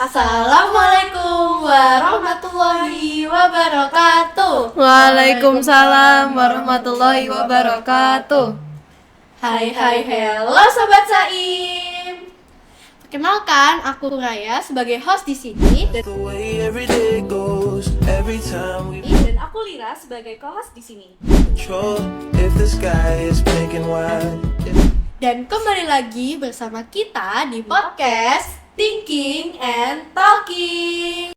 Assalamualaikum warahmatullahi wabarakatuh. Waalaikumsalam warahmatullahi wabarakatuh. Hai hello Sobat Saim. Perkenalkan, aku Raya sebagai host di sini dan aku Lira sebagai co-host di sini. Dan kembali lagi bersama kita di podcast Thinking and Talking.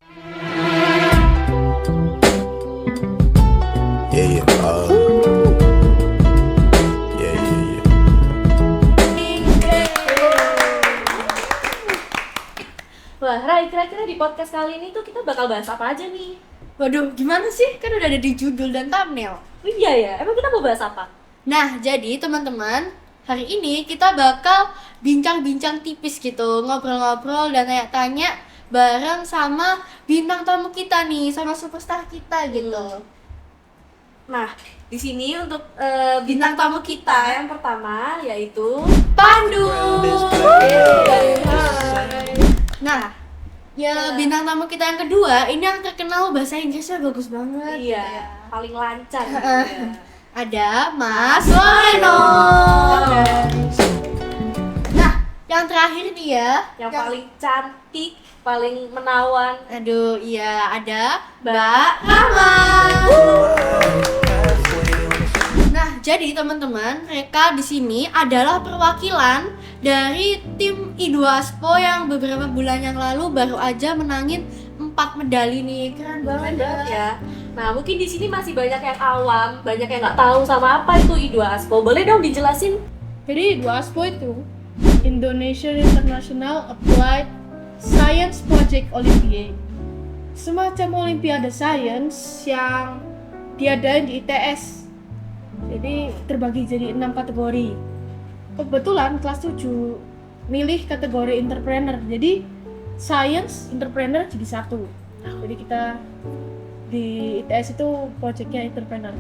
Wah, Rai, kira-kira di podcast kali ini tuh kita bakal bahas apa aja nih? Waduh, gimana sih? Kan udah ada di judul dan thumbnail. Oh iya ya, emang kita mau bahas apa? Nah, jadi teman-teman, hari ini kita bakal bincang-bincang tipis gitu, ngobrol-ngobrol dan tanya-tanya bareng sama bintang tamu kita nih, sama superstar kita gitu. Nah, di sini untuk bintang tamu kita yang pertama yaitu Pandu. Nah, ya bintang tamu kita yang kedua ini yang terkenal bahasa Inggrisnya bagus banget. Iya, paling lancar. Ada Mas Moreno. Nah, yang terakhir nih ya, yang paling cantik, paling menawan. Aduh, iya, ada Mbak Rama. Nah, jadi teman-teman, mereka di sini adalah perwakilan dari tim I2 Aspo yang beberapa bulan yang lalu baru aja menangin 4 medali nih. Keren banget ya. Nah, mungkin di sini masih banyak yang awam, banyak yang nggak tahu sama apa itu I2 Aspo. Boleh dong dijelasin? Jadi I2 Aspo itu Indonesian International Applied Science Project Olympiad, semacam olimpiade sains yang diadain di ITS. Jadi terbagi jadi 6 kategori. Kebetulan kelas 7 milih kategori entrepreneur. Jadi science entrepreneur jadi satu. Jadi kita di ITS itu projectnya entrepreneur.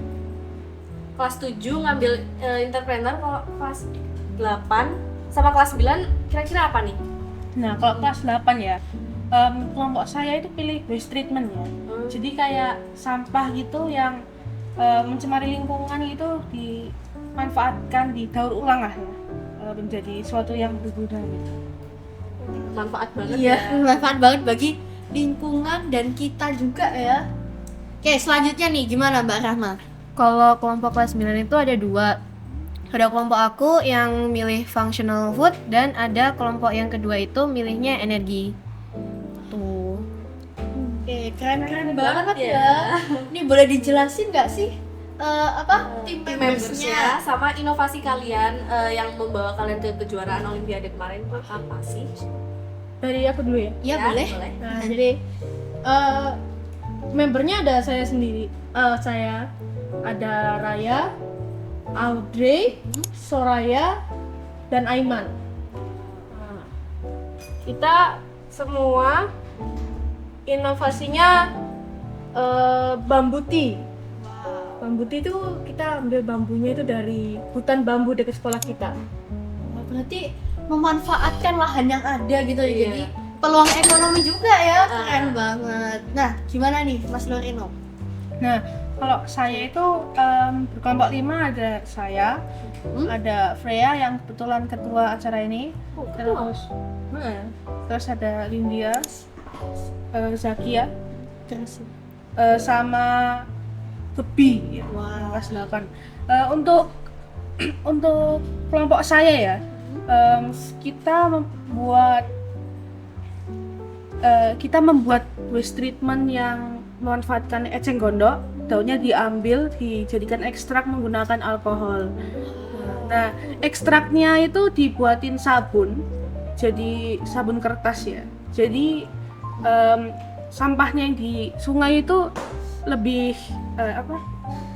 Kelas 7 ngambil entrepreneur, kalau kelas 8 sama kelas 9 kira-kira apa nih? Nah, kalau kelas 8 ya, kelompok saya itu pilih waste treatment ya. Jadi kayak sampah gitu yang mencemari lingkungan itu dimanfaatkan, didaur ulang lah ya, menjadi suatu yang berguna gitu. Manfaat banget ya. Manfaat banget bagi lingkungan dan kita juga ya. Oke, selanjutnya nih gimana Mbak Rahma? Kalau kelompok kelas 9 itu ada 2. Ada kelompok aku yang milih functional food dan ada kelompok yang kedua itu milihnya energi. Tuh. Oke, keren banget ya. Ini boleh dijelasin nggak sih tim membersnya sama inovasi kalian yang membawa kalian ke kejuaraan Olimpiade kemarin itu apa sih? Dari aku dulu ya? Iya, boleh. Nah, jadi membernya ada saya sendiri. Saya ada Raya, Audrey, Soraya, dan Aiman. Nah, kita semua inovasinya bambu tea. Bambu tea itu kita ambil bambunya itu dari hutan bambu dekat sekolah kita. Berarti memanfaatkan lahan yang ada gitu ya. Jadi peluang ekonomi juga ya. Keren banget. Nah, gimana nih Mas Loreno? Nah, kalau saya itu berkelompok 5, ada saya, ada Freya yang kebetulan ketua acara ini, terus ada Lindia, Zakia, sama Gebi ya, kelas 8. Untuk kelompok saya ya, kita membuat waste treatment yang memanfaatkan eceng gondok, daunnya diambil, dijadikan ekstrak menggunakan alkohol. Nah, ekstraknya itu dibuatin sabun, jadi sabun kertas ya. Jadi sampahnya yang di sungai itu lebih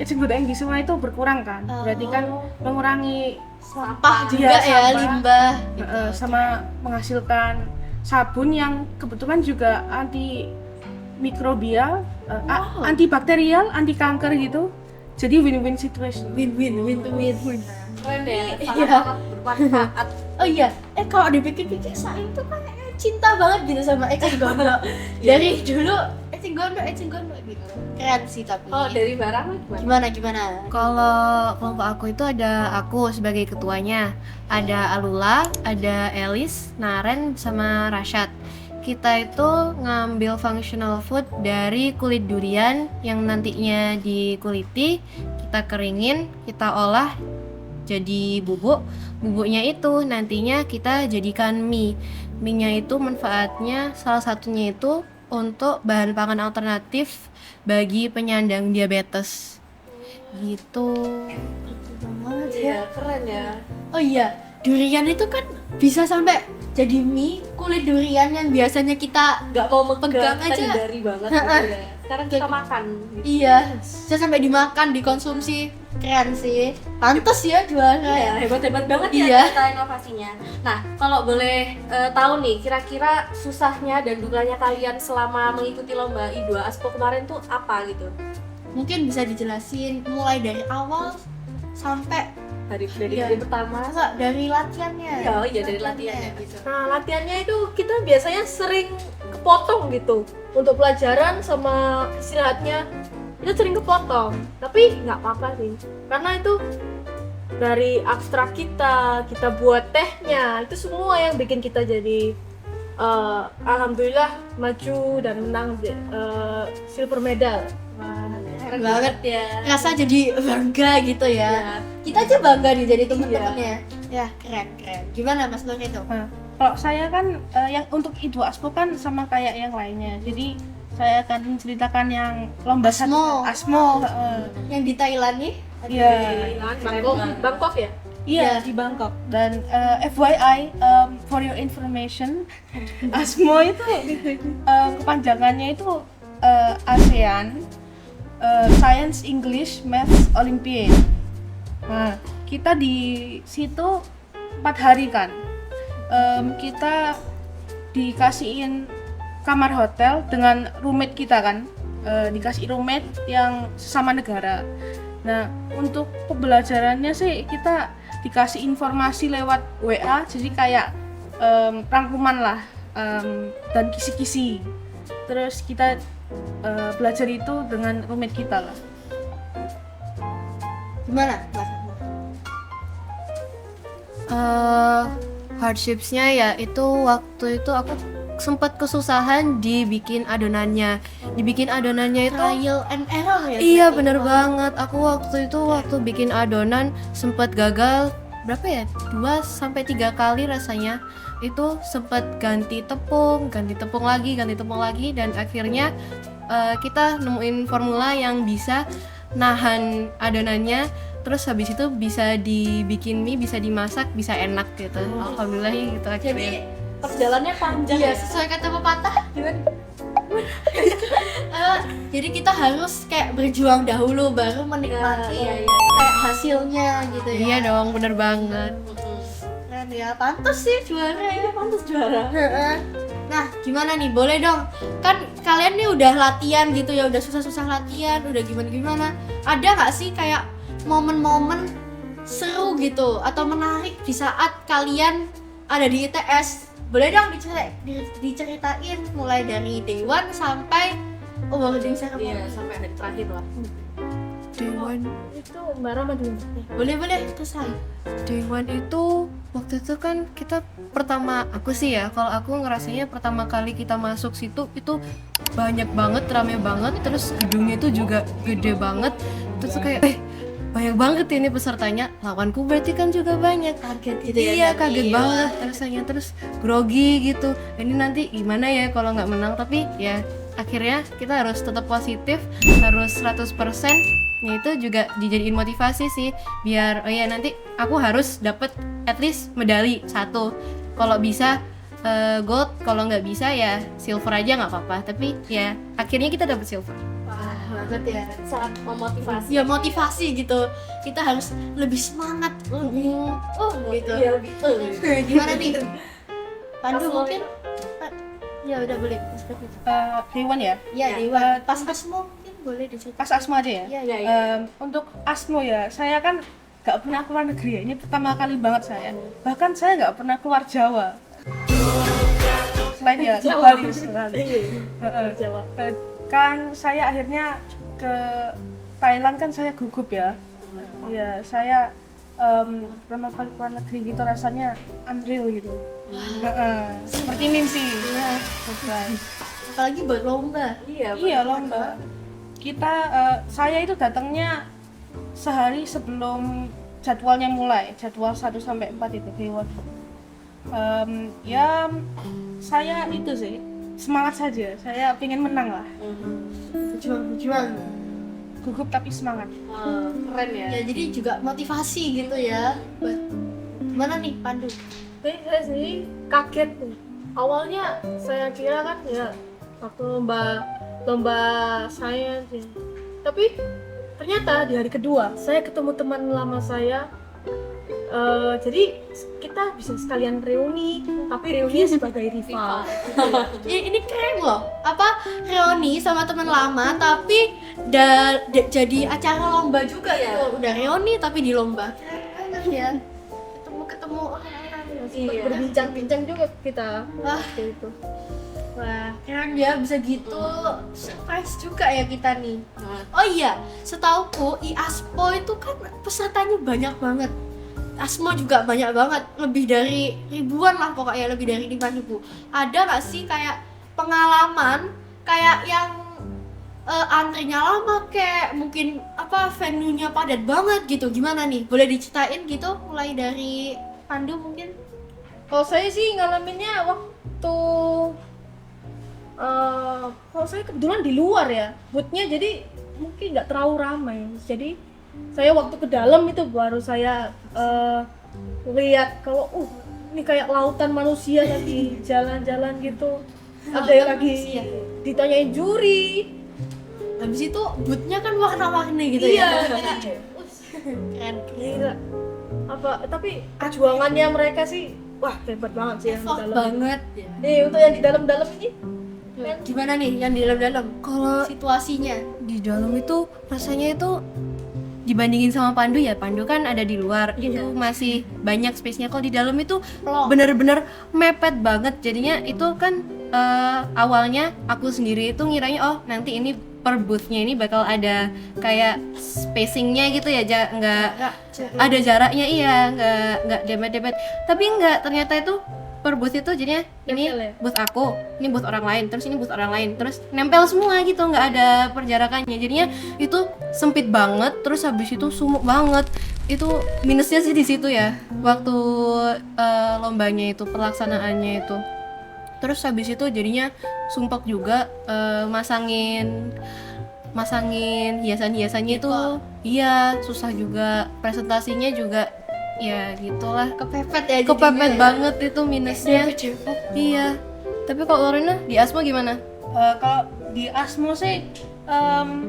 eceng gondok yang di sungai itu berkurang kan, berarti kan mengurangi sampah juga ya, limbah gitu. Sama menghasilkan sabun yang kebetulan juga antimikrobial, antibakterial, anti kanker gitu. Jadi win-win situation. Win-win. Keren deh, Iya. bermanfaat. Oh iya, kalau dipikir-pikir Saim itu kan cinta banget gitu sama eceng gondok. Dari dulu eceng gondok gitu. Keren sih tapi. Oh, dari barang Gimana? Kalau kelompok aku itu ada aku sebagai ketuanya, ada Alula, ada Elis, Naren, sama Rashad. Kita itu ngambil functional food dari kulit durian yang nantinya dikuliti, kita keringin, kita olah jadi bubuk. Bubuknya itu nantinya kita jadikan mie. Mie-nya itu manfaatnya salah satunya itu untuk bahan pangan alternatif bagi penyandang diabetes. Gitu. Banget ya. Iya, keren ya. Oh iya, durian itu kan bisa sampai jadi mie kulit durian yang biasanya kita Nggak mau pegang kita aja. hindari banget gitu ya. Sekarang kita makan gitu. Iya, bisa sampai dimakan, dikonsumsi. Keren sih. Pantes ya juara ya. Ya, hebat-hebat banget Iya. ya kita inovasinya. Nah, kalau boleh tahu nih, kira-kira susahnya dan dukanya kalian selama mengikuti lomba I2 Aspo kemarin tuh apa gitu? Mungkin bisa dijelasin mulai dari awal sampai Dari Iya. hari pertama. masa dari latihannya. Iya, dari latihannya gitu. Nah, latihannya itu kita biasanya sering kepotong gitu. Untuk pelajaran sama istirahatnya itu sering kepotong. Tapi nggak apa-apa sih. Karena itu dari abstrak kita buat tehnya, itu semua yang bikin kita jadi alhamdulillah maju dan menang silver medal. Keren banget ya. Rasa jadi bangga gitu ya. Kita aja bangga nih jadi teman-temannya. Ya, keren. Gimana Mas Nur itu? Nah, kalau saya kan yang untuk I2 Aspo kan sama kayak yang lainnya. Jadi saya akan menceritakan yang lomba Asmo. Yang di Thailand nih? Iya. Bangkok ya? Iya, di Bangkok. Dan FYI, for your information, Asmo itu kepanjangannya itu ASEAN Science English Maths Olympiad. Nah, kita di situ 4 hari kan. Kita dikasihin kamar hotel dengan roommate kita kan. Dikasih roommate yang sesama negara. Nah, untuk pembelajarannya sih kita dikasih informasi lewat WA, jadi kayak rangkuman lah dan kisi-kisi. Terus kita belajar itu dengan roommate kita lah. Gimana? Hardshipsnya ya itu waktu itu aku sempat kesusahan dibikin adonannya itu Trial and error ya? iya berarti? bener banget. Aku waktu bikin adonan sempat gagal berapa ya 2-3 kali rasanya. Itu sempat ganti tepung lagi dan akhirnya kita nemuin formula yang bisa nahan adonannya, terus habis itu bisa dibikin mie, bisa dimasak, bisa enak gitu. Alhamdulillah gitu akhirnya. Jadi perjalanannya panjang Iya, ya. sesuai kata pepatah gimana? Jadi kita harus kayak berjuang dahulu baru menikmati Iya. kayak hasilnya gitu ya. Iya dong, bener banget. Keren ya, pantas sih juara ya. Pantas juara. Nah, gimana nih? Boleh dong. Kan kalian nih udah latihan gitu ya, udah susah-susah latihan, udah gimana-gimana. Ada nggak sih kayak momen-momen seru gitu atau menarik di saat kalian ada di ITS? Boleh dong diceritain mulai dari day one sampai awarding ceremony. Iya, sampai hari terakhir lah. Day Itu Mbak Rama dulu. Boleh terserah. one itu waktu itu kan kita pertama aku sih ya, kalau aku ngerasanya pertama kali kita masuk situ itu banyak banget, rame banget, terus gedungnya itu juga gede banget, terus kayak banyak banget ini pesertanya, lawanku berarti kan juga banyak. Kaget gitu ya. Iya, kaget banget rasanya, terus grogi gitu. Ini nanti gimana ya kalau nggak menang, tapi ya akhirnya kita harus tetap positif, harus 100%. Nah, itu juga dijadiin motivasi sih, biar oh ya nanti aku harus dapet at least medali 1. Kalau bisa gold, kalau nggak bisa ya silver aja nggak apa-apa. Tapi ya akhirnya kita dapet silver. Wah, banget ya. Sangat memotivasi. Ya motivasi gitu. Kita harus lebih semangat, lebih gitu. Iya, lebih. Gimana nih? Pandu Pas mungkin? Ya udah boleh. Day one ya? Ya, Dewa. Pas Asmo mungkin boleh diceritain. Pas Asmo aja ya? Iya, Ya. Untuk Asmo ya, saya kan nggak pernah keluar negeri ya. Ini pertama kali banget saya. Bahkan saya nggak pernah keluar Jawa. offline ya ke Bali sekali. Kan saya akhirnya ke Thailand kan saya gugup ya. Ya saya pertama kali keluar negeri gitu rasanya unreal gitu. Seperti mimpi. Apalagi buat lomba. Iya lomba. Saya itu datangnya sehari sebelum jadwalnya mulai, jadwal 1 sampai 4 itu keyword. Ya saya itu sih semangat saja, saya pengen menang lah. Berjuang. Gugup tapi semangat. Keren ya. Ya jadi juga motivasi gitu ya. Mana nih Pandu? Saya sih kaget nih. Awalnya saya kira kan ya waktu lomba sains ya. Tapi ternyata di hari kedua saya ketemu teman lama saya. Jadi kita bisa sekalian reuni, tapi reuninya sebagai rival. Ini keren loh. Apa reuni sama teman lama tapi jadi acara lomba juga ya. Udah reuni tapi di lomba. Keren banget ya. Ketemu orang-orang. Iya. Berbincang-bincang juga kita. Gitu. Wah, keren ya bisa gitu. Surprise juga ya kita nih. Oh iya, setauku IASPO itu kan pesertanya banyak banget. ASMO juga banyak banget, lebih dari ribuan lah pokoknya, lebih dari 5.000. Ada nggak sih kayak pengalaman kayak yang antrinya lama, kayak mungkin apa venue-nya padat banget gitu, gimana nih? Boleh diceritain gitu, mulai dari Pandu mungkin? Kalau saya sih ngalaminnya waktu kalau saya kebetulan di luar ya, booth-nya jadi mungkin nggak terlalu ramai. Jadi saya waktu ke dalam itu baru saya lihat kalau ini kayak lautan manusia lagi jalan-jalan gitu. Ada yang lagi ditanyain juri. Habis itu booth-nya kan warna-warni gitu ya. Keren. Gila. Tapi perjuangannya mereka sih wah hebat banget sih yang di dalam. Banget ya. Nih untuk yang di dalam-dalam ini gimana nih yang di dalam-dalam? Kalau situasinya Di dalam itu rasanya itu dibandingin sama Pandu ya, Pandu kan ada di luar, itu masih banyak space-nya. Kalau di dalam itu bener-bener mepet banget. Jadinya itu kan awalnya aku sendiri itu ngiranya nanti ini per booth-nya ini bakal ada kayak spacing-nya gitu ya, nggak ada jaraknya, nggak dempet-dempet. Tapi nggak, ternyata itu per booth itu jadinya ini booth aku, ini booth orang lain, terus ini booth orang lain, terus nempel semua gitu, nggak ada perjarakannya. Jadinya itu sempit banget, terus habis itu sumuk banget. Itu minusnya sih di situ ya, waktu lombanya itu, pelaksanaannya itu. Terus habis itu jadinya sumpek juga, masangin hiasan-hiasannya itu iya susah juga, presentasinya juga ya gitulah, kepepet banget itu minusnya. Iya. Tapi kalau Lorena di ASMO gimana? Kalau di ASMO sih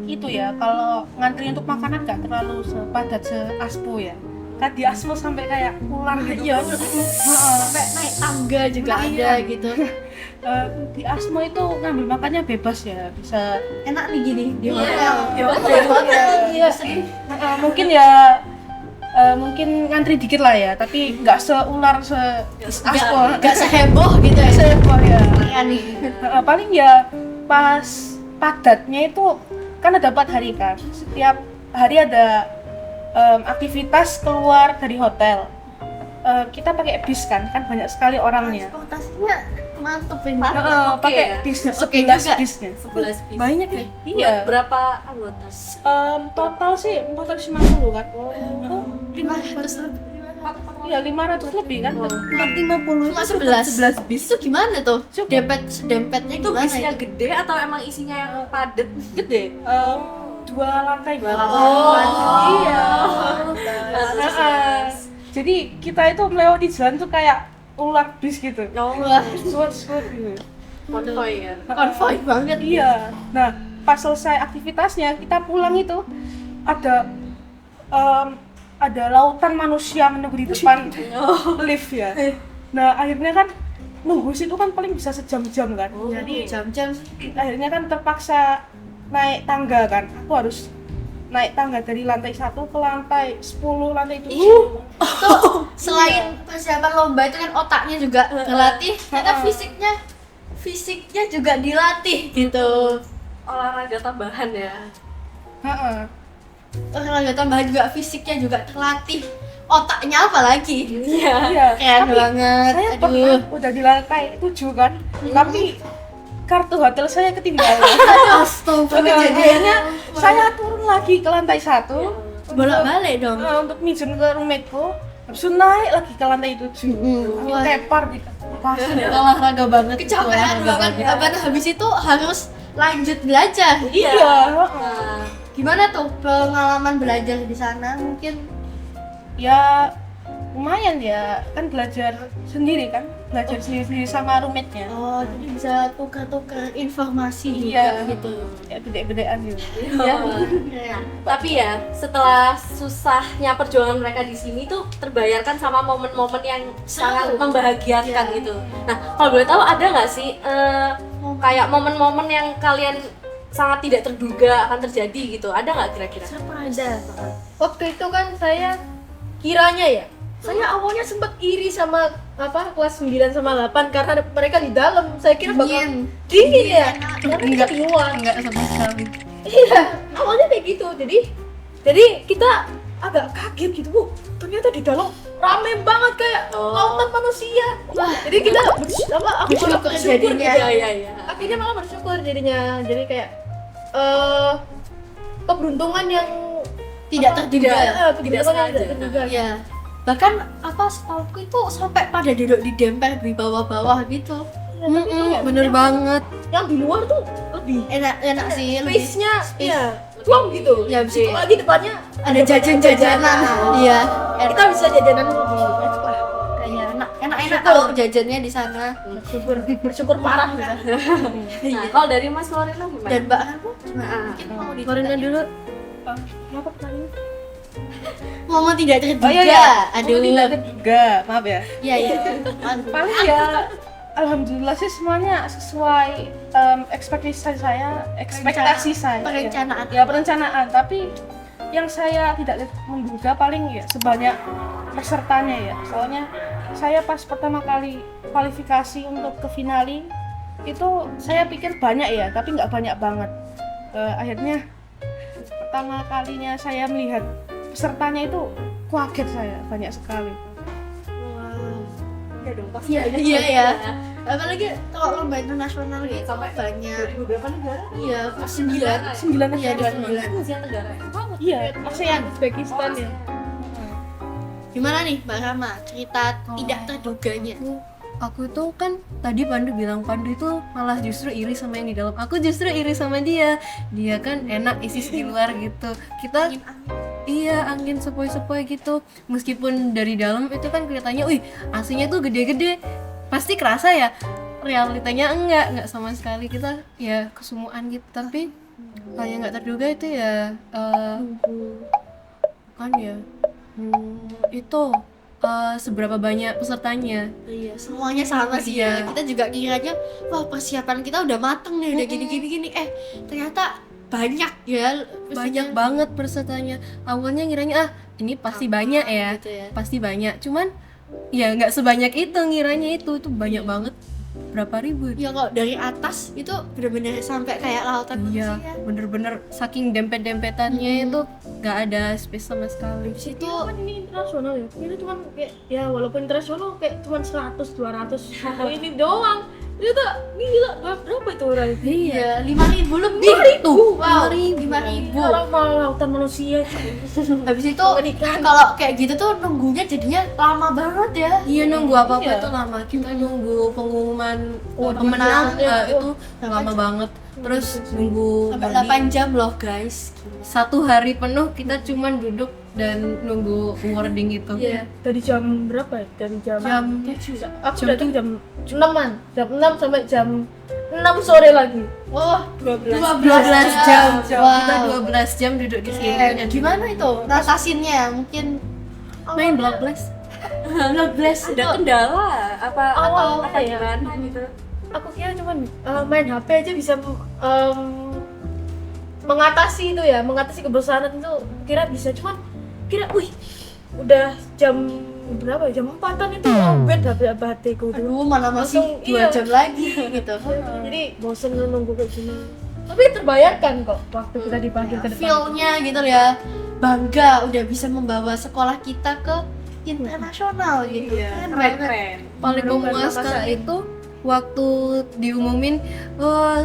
itu ya, kalau ngantri untuk makanan nggak terlalu sepadat se-ASPO ya. Kan di ASMO sampai kayak ular gitu. Iya, sampai naik tangga juga ada gitu. Di ASMO itu ngambil makannya bebas ya, bisa Enak nih gini di hotel. Iya. Mungkin mungkin ngantri dikit lah ya, tapi nggak seular se-ASPO. Nggak seheboh gitu ya. Seheboh ya. Nih. Paling ya pas padatnya itu kan ada 4 hari kan. Setiap hari ada aktivitas keluar dari hotel. Kita pakai bis kan banyak sekali orangnya. Transportasinya mantep ini. Pakai bis 11 bisnya. 11 bis. Banyak ya? Iya. Berapa anggota? Total sih 450 kan. 500 lebih. Iya 500 lebih kan. 450 Cuma 11 bis. Itu gimana tuh? Dempetnya Itu gimana? bisnya gede atau emang isinya yang padat? Gede. 2 lantai. Iya. Jadi kita itu melewati jalan tuh kayak ular bis gitu. Wah, Suat gitu. Konvoy ya? konvoy banget. Iya. Nah, pas selesai aktivitasnya kita pulang itu ada lautan manusia menunggu di depan lift ya. Nah, akhirnya kan nunggu situ kan paling bisa sejam-jam kan. Jadi jam-jam akhirnya kan terpaksa naik tangga kan. Aku harus naik tangga dari lantai 1 ke lantai 10, lantai 7. tuh selain persiapan lomba itu kan otaknya juga terlatih, ternyata fisiknya juga dilatih gitu. Olahraga tambahan ya. Heeh. Olahraga tambahan juga, fisiknya juga terlatih. Otaknya apalagi? Iya. Iya. Keren Tapi banget. saya Aduh. pernah udah di lantai 7 kan, tapi kartu hotel saya ketinggalan. Astaga. Akhirnya saya turun lagi ke lantai 1 bolak-balik dong. untuk minjem ke roommateku. Habis itu naik lagi ke lantai 7. Wah. Tepar gitu. Olahraga banget. Kecapean banget. Abang habis itu harus lanjut belajar. Iya. Nah, Gimana tuh pengalaman belajar di sana? Mungkin Ya lumayan ya, kan belajar sendiri kan, belajar sendiri sama roommate-nya. oh, jadi bisa tukar-tukar informasi Iya. juga gitu. Ya gede-gedean gitu. Iya. tapi ya setelah susahnya perjuangan mereka di sini tuh terbayarkan sama momen-momen yang sangat membahagiakan Iya. gitu. Nah, kalau boleh tahu ada nggak sih kayak momen-momen yang kalian sangat tidak terduga akan terjadi gitu? Ada nggak kira-kira? Ada. Waktu itu kan saya kiranya ya, saya awalnya sempat iri sama kelas 9 sama 8 karena mereka di dalam. Saya kira bakal dingin ya, karena kita di luar. Enggak sama sekali. Iya, awalnya kayak gitu. Jadi kita agak kaget gitu, Bu. Ternyata di dalam rame banget kayak lautan manusia. Jadi kita aku malah bersyukur bersyukur jadinya. gitu. Iya. Akhirnya malah bersyukur jadinya. Jadi kayak keberuntungan yang Tidak terduga. Tidak sengaja. terduga. Iya. Bahkan setahuku itu sampai pada duduk di dempel di bawah-bawah gitu. Bener banget. Yang di luar tuh lebih Enak sih, lebih space-nya iya, tuang gitu. Ya, habis itu Lagi depannya ada jajan-jajanan. Iya. kita bisa jajanan lebih wah, Kayaknya enak kalau jajannya di sana. bersyukur parah kita. Nah, kalau dari Mas Lorena gimana? Dan Mbak Hanko Nah, mungkin mau Korina dulu. Kenapa pertanyaan? momen tidak terduga. Oh, iya. Aduh. Tidak terduga, maaf ya. Iya. Paling ya alhamdulillah sih semuanya sesuai ekspektasi saya ya. Perencanaan. Ya perencanaan, tapi yang saya tidak menduga paling ya sebanyak pesertanya ya. Soalnya saya pas pertama kali kualifikasi untuk ke finali itu saya pikir banyak ya, tapi nggak banyak banget. Akhirnya pertama kalinya saya melihat pesertanya itu kaget saya, banyak sekali. iya dong pasti. Iya ya. Apalagi kalau lomba internasional gitu sampai banyak. Berapa negara? Iya, 9. 9 Iya, negara. 9. Asia Tenggara. Iya, ASEAN. Uzbekistan ya. Gimana nih Mbak Rama cerita tidak terduganya? Aku itu kan tadi Pandu bilang Pandu itu malah justru iri sama yang di dalam. Aku justru iri sama dia. Dia kan enak isi di luar gitu. Kita iya angin sepoi-sepoi gitu. Meskipun dari dalam itu kan kelihatannya, wih AC-nya tuh gede-gede. Pasti kerasa ya. Realitanya enggak sama sekali. Kita ya kesumuan gitu. Tapi hal yang nggak terduga itu ya kan ya itu seberapa banyak pesertanya. Iya, semuanya sama sih ya. Kita juga kiranya, wah persiapan kita udah mateng nih, udah gini. Ternyata banyak ya, Banyak banget pesertanya. Awalnya ngiranya ini pasti banyak ya, gitu ya. pasti banyak. Cuman ya nggak sebanyak itu ngiranya itu banyak banget. Berapa ribu? Ya kalau dari atas itu bener-bener sampai kayak lautan Iya, manusia. bener-bener saking dempet-dempetannya itu nggak ada space sama sekali. Di situ Kan ini internasional ya. Ini cuma kayak ya walaupun internasional kayak cuma 100 200 ini doang. Ternyata gila berapa itu orang? iya 5.000 lebih tuh. Wow, 5.000. Orang mau lautan manusia. Habis itu kalau kayak gitu tuh nunggunya jadinya lama banget ya. Iya nunggu apa-apa Iya. itu lama. Kita nunggu pengumuman pemenang. itu lama banget. Terus nunggu Sampai boarding. 8 jam loh guys. 1 hari penuh kita cuman duduk dan nunggu awarding itu. Iya. Dari jam berapa ya? Dari jam aku jam datang jam 6-an. Jam 6 sampai jam 6 sore lagi. Oh, 12 jam. Wow. Kita 12 jam duduk di sini. Eh, gimana itu? Ngatasinnya mungkin Main Block Blast. Ada kendala apa Awal atau ya? gimana gitu? Aku kira cuman main HP aja bisa mengatasi itu ya, mengatasi kebosanan itu kira bisa, cuman kira wih udah jam berapa ya? Jam 4-an itu bed hati-hatiku. Aduh, mana masih Langsung, 2 jam lagi gitu. Jadi bosen nunggu kayak gini. Tapi terbayarkan kok waktu kita dipanggil ke depan. Feel-nya gitu ya, bangga udah bisa membawa sekolah kita ke internasional gitu. Keren banget. Keren. Paling memuaskan itu waktu diumumin, wah,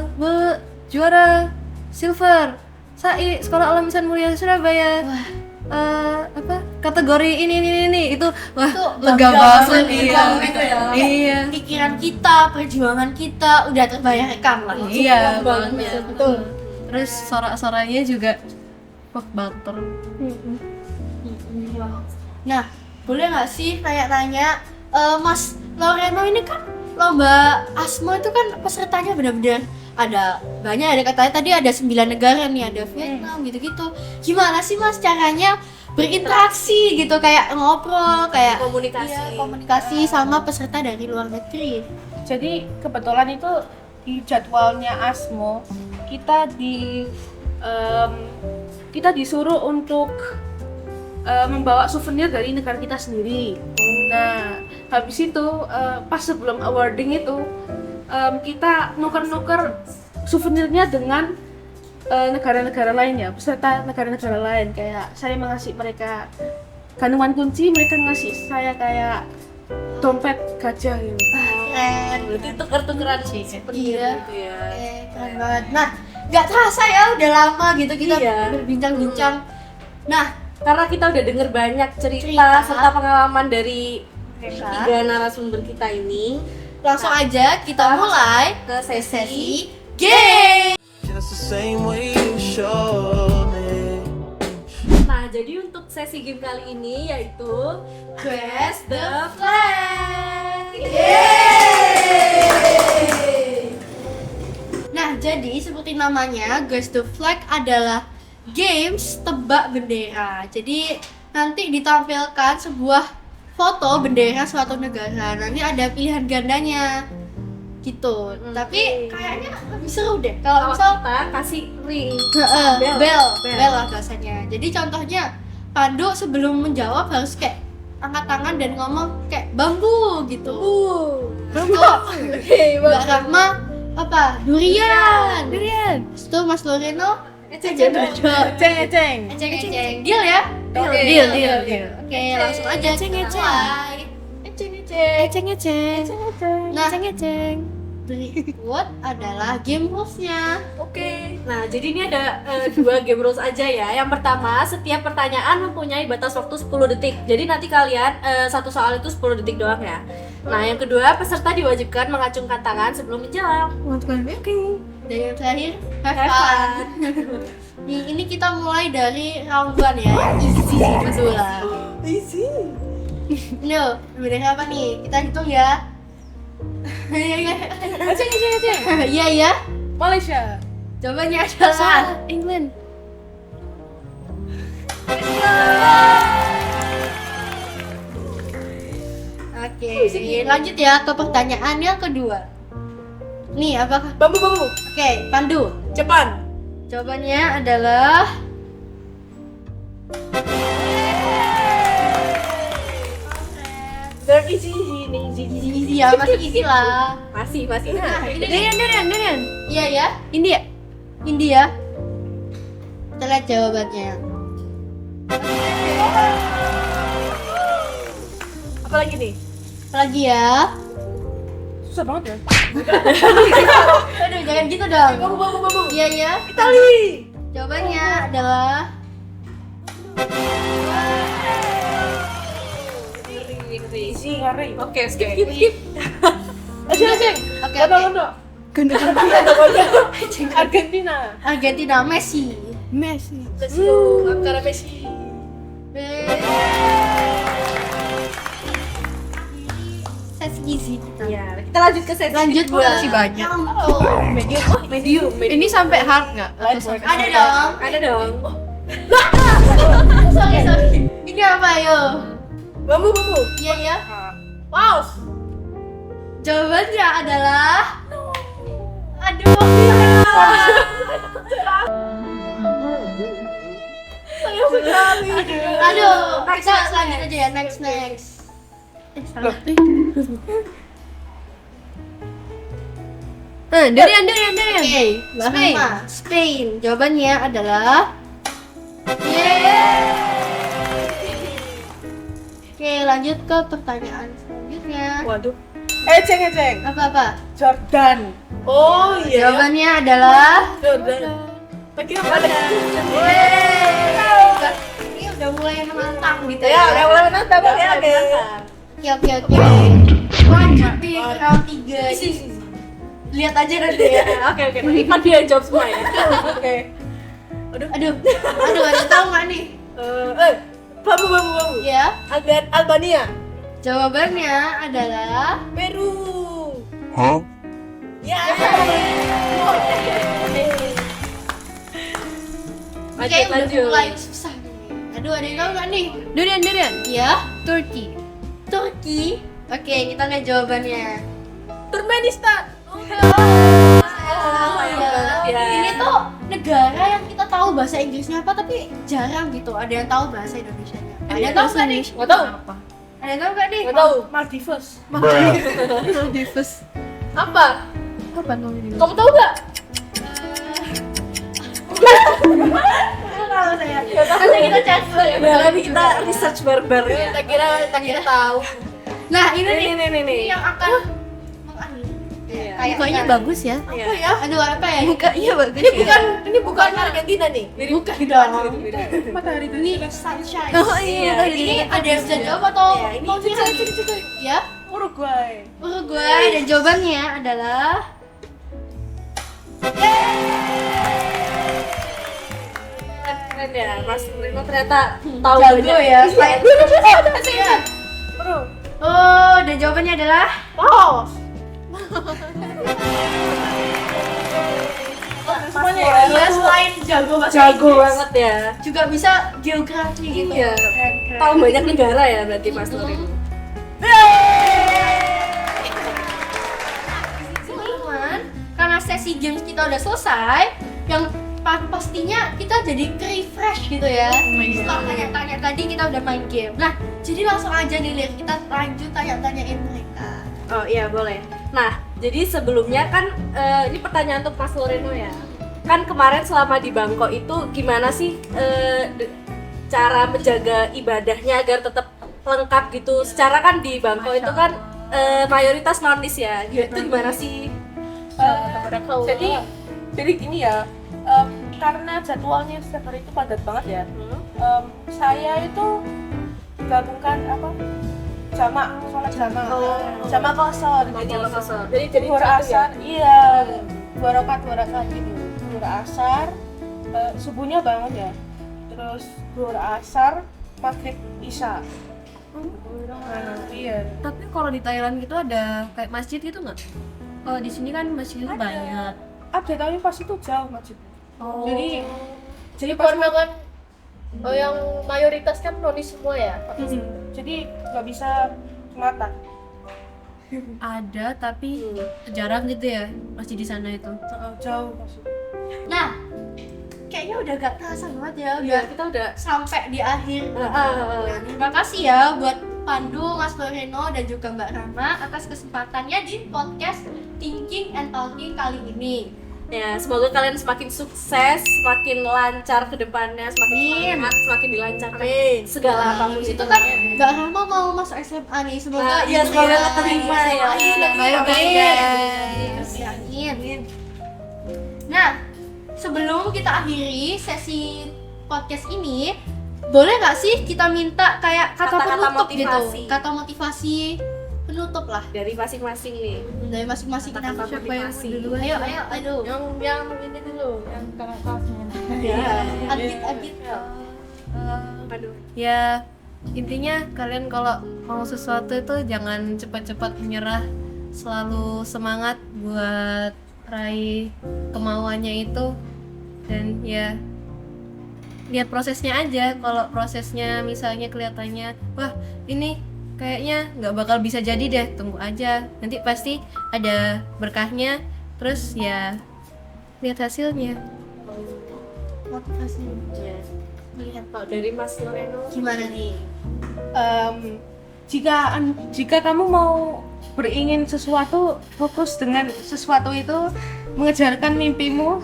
juara silver Sekolah Alam Insan Mulia Surabaya. Kategori ini itu wah, Itu lega bangga banget. gitu ya. Iya. Pikiran kita, perjuangan kita udah terbayarkan lah. Iya, banget. Betul. Terus sorak-soranya juga wah, banter. Nah, boleh nggak sih nanya Mas Loreno ini kan lomba ASMO itu kan pesertanya benar-benar ada banyak, ada katanya tadi ada 9 negara nih, ada Vietnam gitu-gitu. Gimana sih Mas caranya berinteraksi gitu, kayak ngobrol, kayak Komunikasi. iya, komunikasi sama peserta dari luar negeri? Jadi kebetulan itu di jadwalnya ASMO kita disuruh untuk membawa souvenir dari negara kita sendiri. Nah, habis itu pas sebelum awarding itu kita nuker-nuker souvenirnya dengan negara-negara lainnya, peserta negara-negara lain. Kayak saya mengasih mereka gantungan kunci, mereka ngasih saya kayak dompet gajah gitu. Keren. Berarti tuker-tukeran souvenir Iya. gitu ya. Keren banget. Nah, nggak terasa ya udah lama gitu kita Iya. berbincang-bincang. Nah, Karena kita udah denger banyak cerita Cerita. serta pengalaman dari mereka 3 narasumber kita ini, langsung aja kita mulai ke sesi sesi game. Just the same way you showed me. Nah, jadi untuk sesi game kali ini yaitu Guess the flag. Nah, jadi seperti namanya, Guess the Flag adalah games tebak bendera. Jadi nanti ditampilkan sebuah foto bendera suatu negara. Nanti ada pilihan gandanya gitu. Tapi kayaknya lebih seru deh kalau kalau misal kita kasih ring. bel, Bel. bel lah bahasanya. Jadi contohnya Pandu sebelum menjawab harus kayak angkat tangan dan ngomong kayak bambu gitu. Bambu. Mbak Rahma apa? Durian. Itu Mas Loreno Eceng. Ceng. eceng. Deal ya? Deal. Oke, langsung aja. Mulai. Nah, berikut adalah game rules-nya. Oke. Nah, jadi ini ada 2 game rules aja ya. Yang pertama, setiap pertanyaan mempunyai batas waktu 10 detik. Jadi nanti kalian satu soal itu 10 detik doang ya. Nah, yang kedua, peserta diwajibkan mengacungkan tangan sebelum menjawab. Dan yang terakhir, have fun. Nih, ini kita mulai dari round 1 ya, yang easy dulu lah. Easy. No, bendera apa nih? Kita hitung ya. Iya ya. Malaysia. Jawabannya adalah England. Oke, lanjut ya ke pertanyaan yang kedua. Nih, apakah? Bambu. Oke, Pandu. Jepang. Jawabannya adalah Very easy nih, easy ya, masih easy lah. Masih. Nah, ini Durian. iya ya, India. India. Kita lihat jawabannya. Apa lagi nih? Lagi ya. Susah banget ya. Aduh, jangan gitu dong. Bambu. Iya ya. Itali. Jawabannya adalah Easy, ngeri. Oke, skip. Aceng. Oke, Londo. Argentina. Argentina, Messi. Let's go. Antara Messi. Sesi easy kita. Ya, kita lanjut ke sesi Lanjut kedua. masih banyak. Medium. Ini sampai hard nggak? Atau sampai Ada dong. Ada dong. Sorry. Ini apa yo? Bambu. Iya ya. Paus. Jawabannya adalah aduh. Sayang sekali. Aduh, kita lanjut aja ya, next. Salah. Durian. Oke, Spain. Spain. Jawabannya adalah Oke, lanjut ke pertanyaan selanjutnya. Waduh. Ceng. Apa? Jordan. Oh iya. Jawabannya adalah Jordan. Lagi apa? ini udah mulai menantang gitu Ya, udah mulai menantang. Oke. Oke. Lanjut di round 3. Lihat aja nanti ya. Oke. Ivan dia yang jawab semua ya. Oke. Aduh, ada tahu nggak nih? Babu. Ya, Albania. jawabannya adalah Peru. Huh? Ya. Oke, udah mulai susah nih. Aduh, ada yang tahu nggak nih? Durian. Ya, Turki. Turki. Oke, kita lihat jawabannya. Turkmenistan. Ya. Ini tuh negara yang kita tahu bahasa Inggrisnya apa, tapi jarang gitu. Ada yang tahu bahasa Indonesianya. Ada yang tahu nggak nih? Nggak tahu. Ada yang tahu nggak nih? Nggak tahu. Maldives. Maldives. Apa? Apa namanya? Kamu tahu nggak? Nanti kita cek dulu ya. Nanti kita research barbar ya. Kita kira tahu. Nah, ini nih Ini. yang akan mengakhiri. Mukanya bagus ya. Iya. Aduh, apa ya? Mukanya bagus. Ini bukan Argentina nih. Bukan dong. Matahari itu. Ini sunshine. Oh iya. Ini ada yang bisa jawab atau mau cerita? Ya, Uruguay. Uruguay. Dan jawabannya adalah Keren ya, Mas Rino ternyata tahu jago banyak. ya. Iya. Peru. Oh, dan jawabannya adalah Laos. Semuanya ya. dia selain jago bahasa Jago Inggris, banget ya. juga bisa geografi gitu. Iya. Tahu banyak negara ya berarti Mas Rino. Teman-teman, karena sesi games kita udah selesai, yang pastinya kita jadi refresh gitu ya. Setelah tanya-tanya tadi kita udah main game. Nah, jadi langsung aja nih Lir, kita lanjut tanya-tanyain mereka. Oh iya boleh. Nah, jadi sebelumnya kan ini pertanyaan untuk Mas Loreno ya. Kan kemarin selama di Bangkok itu gimana sih cara menjaga ibadahnya agar tetap lengkap gitu? Secara kan di Bangkok itu kan mayoritas nonis ya. Gitu gimana sih? Jadi gini ya, karena jadwalnya setiap hari itu padat banget ya. Saya itu gabungkan sholat jamak, jamak kosor. Jadi dua asar, iya, dua rakaat gitu. Dua asar, subuhnya bangun ya. Terus dua asar, maghrib isya. Iya. Tapi kalau di Thailand gitu ada kayak masjid gitu nggak? Kalau di sini kan masjid itu banyak. Ada tapi pas itu jauh masjid. Oh. Jadi pas Karena kan yang mayoritas kan nonis semua ya. jadi nggak bisa Jumatan. Ada tapi jarang gitu ya masjid di sana itu. Jauh masjid. Nah, kayaknya udah gak terasa banget ya, Ya udah kita udah. sampai di akhir. Nah, terima kasih ya buat Pandu, Mas Loreno, dan juga Mbak Rama atas kesempatannya di podcast Thinking and Talking kali ini. Ya, semoga kalian semakin sukses, semakin lancar ke depannya, semakin semangat, semakin dilancarkan segala apapun Itu kan Mbak Rama mau masuk SMA nih, semoga iya, semoga keterima ya. Amin. Nah, sebelum kita akhiri sesi podcast ini, boleh nggak sih kita minta kayak kata Kata-kata penutup motivasi. gitu, kata motivasi penutup lah dari masing-masing nih. dari masing-masing kita. Kata-kata Siapa yang motivasi. duluan? Ayo. Yang ini dulu, yang kakak kelasnya. Ya. Adit. Aduh. Ya intinya kalian kalau mau sesuatu itu jangan cepat-cepat menyerah, selalu semangat buat raih kemauannya itu, dan ya lihat prosesnya aja. Kalau prosesnya misalnya kelihatannya wah ini kayaknya nggak bakal bisa jadi deh, tunggu aja, nanti pasti ada berkahnya, terus ya lihat hasilnya. Motivasi. Ya. Kalau dari Mas Loreno Gimana nih? jika kamu mau beringin sesuatu, fokus dengan sesuatu itu, mengejarkan mimpimu,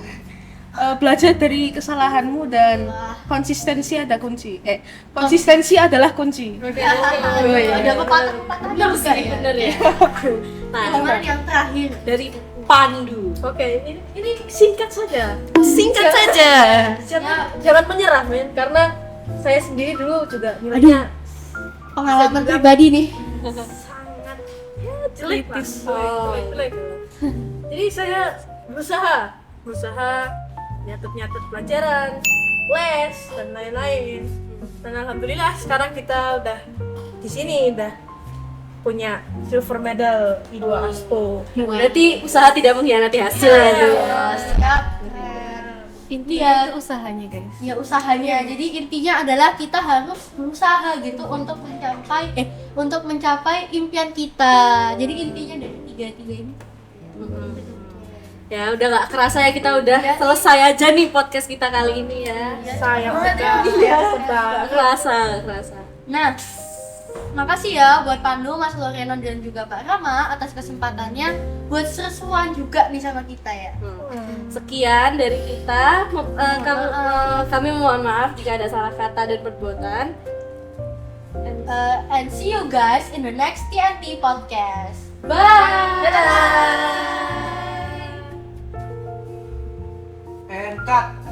belajar dari kesalahanmu, dan konsistensi adalah kunci. Ada pepatah Bener juga sih, ya. bener ya. Nah, Kemudian yang terakhir dari Pandu. Oke, ini singkat saja. singkat saja. Jangan menyerah, men, karena saya sendiri dulu juga nilainya Pengalaman pribadi nih. sangat jelek lah. Oh. Jelek. Jadi saya berusaha nyatet pelajaran, les dan lain-lain. Dan alhamdulillah sekarang kita udah di sini, udah punya silver medal I2 ASPO. Berarti usaha tidak mengkhianati hasil. Siap. Intinya itu usahanya guys. Ya usahanya. Jadi intinya adalah kita harus berusaha gitu untuk mencapai impian kita. Jadi intinya dari tiga ini. Ya udah nggak kerasa ya, kita udah selesai aja nih podcast kita kali ini ya. Sayang sekali ya, Nggak kerasa. Nah, makasih ya buat Pandu, Mas Loreno dan juga Pak Rama atas kesempatannya buat seru-seruan juga nih sama kita ya. Sekian dari kita. Kami mohon maaf jika ada salah kata dan perbuatan. And see you guys in the next TNT podcast. Bye. Dadah. And cut.